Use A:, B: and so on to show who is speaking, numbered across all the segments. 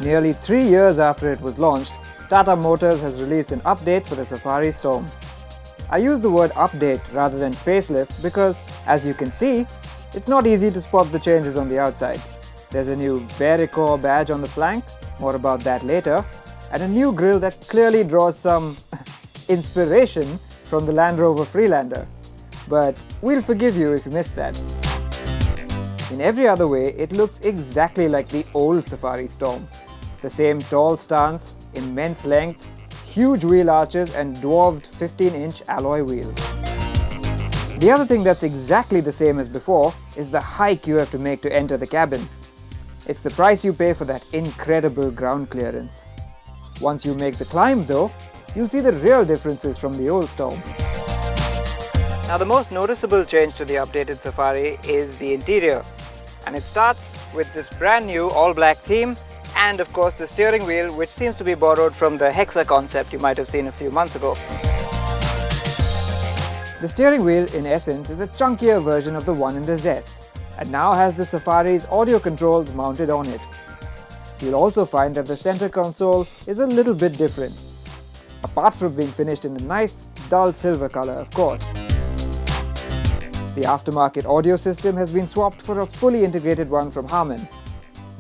A: Nearly 3 years after it was launched, Tata Motors has released an update for the Safari Storme. I use the word update rather than facelift because, as you can see, it's not easy to spot the changes on the outside. There's a new Vericore badge on the flank, more about that later, and a new grille that clearly draws some inspiration from the Land Rover Freelander. But we'll forgive you if you missed that. In every other way, it looks exactly like the old Safari Storme. The same tall stance, immense length, huge wheel arches and dwarfed 15-inch alloy wheels. The other thing that's exactly the same as before is the hike you have to make to enter the cabin. It's the price you pay for that incredible ground clearance. Once you make the climb though, you'll see the real differences from the old Storme. Now the most noticeable change to the updated Safari is the interior. And it starts with this brand new all-black theme and of course the steering wheel, which seems to be borrowed from the Hexa concept you might have seen a few months ago. The steering wheel in essence is a chunkier version of the one in the Zest and now has the Safari's audio controls mounted on it. You'll also find that the center console is a little bit different, apart from being finished in a nice dull silver color of course. The aftermarket audio system has been swapped for a fully integrated one from Harman.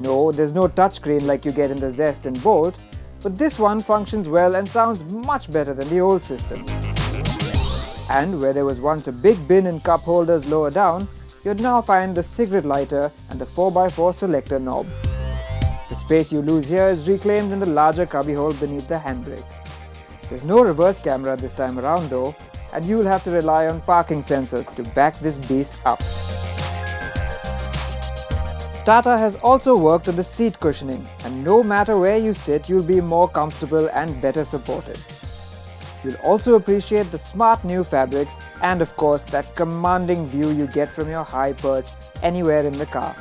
A: No, there's no touchscreen like you get in the Zest and Bolt, but this one functions well and sounds much better than the old system. And where there was once a big bin and cup holders lower down, you'd now find the cigarette lighter and the 4x4 selector knob. The space you lose here is reclaimed in the larger cubbyhole beneath the handbrake. There's no reverse camera this time around though, and you'll have to rely on parking sensors to back this beast up. Tata has also worked on the seat cushioning, and no matter where you sit, you'll be more comfortable and better supported. You'll also appreciate the smart new fabrics and of course that commanding view you get from your high perch anywhere in the car.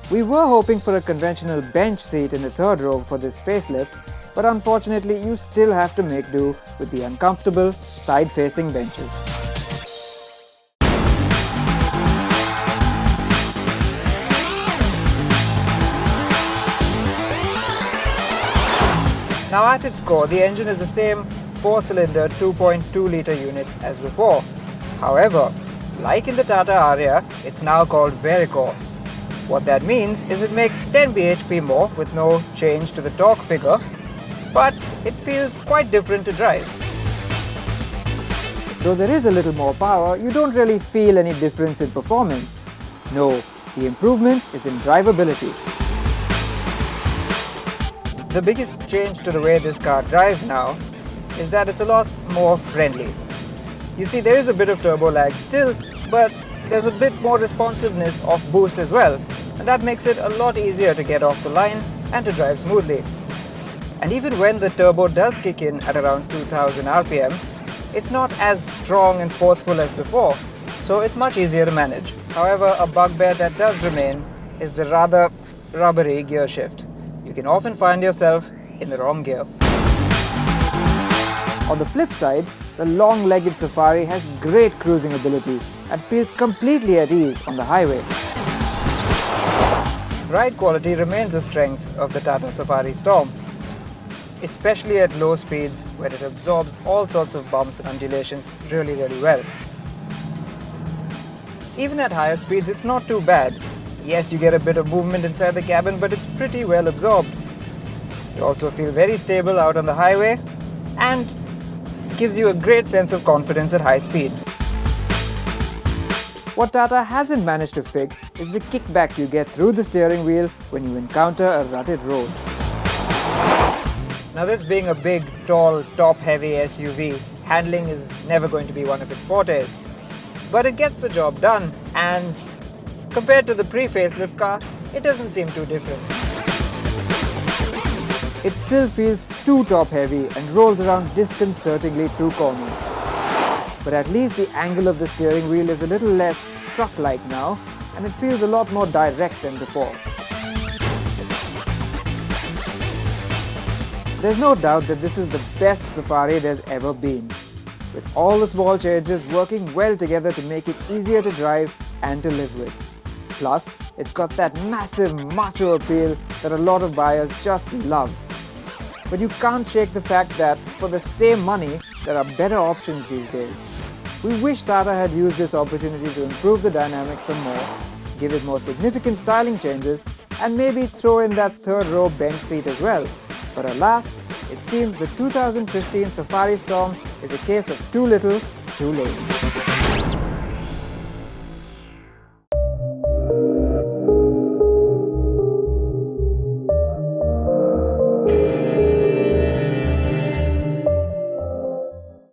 A: We were hoping for a conventional bench seat in the third row for this facelift, but unfortunately you still have to make do with the uncomfortable side-facing benches. Now at its core, the engine is the same 4-cylinder 2.2-litre unit as before. However, like in the Tata Ariya, it's now called Vericore. What that means is it makes 10 bhp more with no change to the torque figure, but it feels quite different to drive. Though there is a little more power, you don't really feel any difference in performance. No, the improvement is in drivability. The biggest change to the way this car drives now is that it's a lot more friendly. You see, there is a bit of turbo lag still, but there's a bit more responsiveness off boost as well, and that makes it a lot easier to get off the line and to drive smoothly. And even when the turbo does kick in at around 2000 RPM, it's not as strong and forceful as before, so it's much easier to manage. However, a bugbear that does remain is the rather rubbery gear shift. You can often find yourself in the wrong gear. On the flip side, the long-legged Safari has great cruising ability and feels completely at ease on the highway. Ride quality remains a strength of the Tata Safari Storme, especially at low speeds where it absorbs all sorts of bumps and undulations really well. Even at higher speeds, it's not too bad. Yes, you get a bit of movement inside the cabin, but it's pretty well absorbed. You also feel very stable out on the highway and gives you a great sense of confidence at high speed. What Tata hasn't managed to fix is the kickback you get through the steering wheel when you encounter a rutted road. Now this being a big, tall, top-heavy SUV, handling is never going to be one of its fortes. But it gets the job done, and compared to the pre-facelift car, it doesn't seem too different. It still feels too top-heavy and rolls around disconcertingly through corners. But at least the angle of the steering wheel is a little less truck-like now, and it feels a lot more direct than before. There's no doubt that this is the best Safari there's ever been, with all the small changes working well together to make it easier to drive and to live with. Plus, it's got that massive macho appeal that a lot of buyers just love. But you can't shake the fact that for the same money, there are better options these days. We wish Tata had used this opportunity to improve the dynamics some more, give it more significant styling changes, and maybe throw in that third row bench seat as well. But alas, it seems the 2015 Safari Storme is a case of too little, too late.